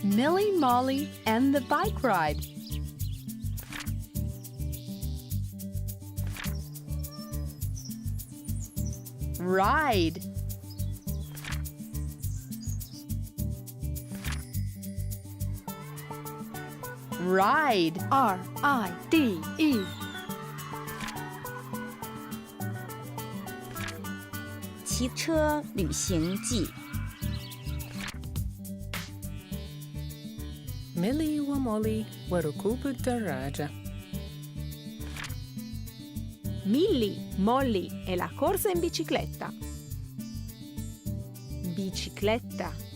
Millie, Molly, and the bike ride. Ride. Ride. R-I-D-E 骑车旅行记 ميلي ومولي وركوب الدراجة. Millie, Molly e la corsa in bicicletta. Bicicletta.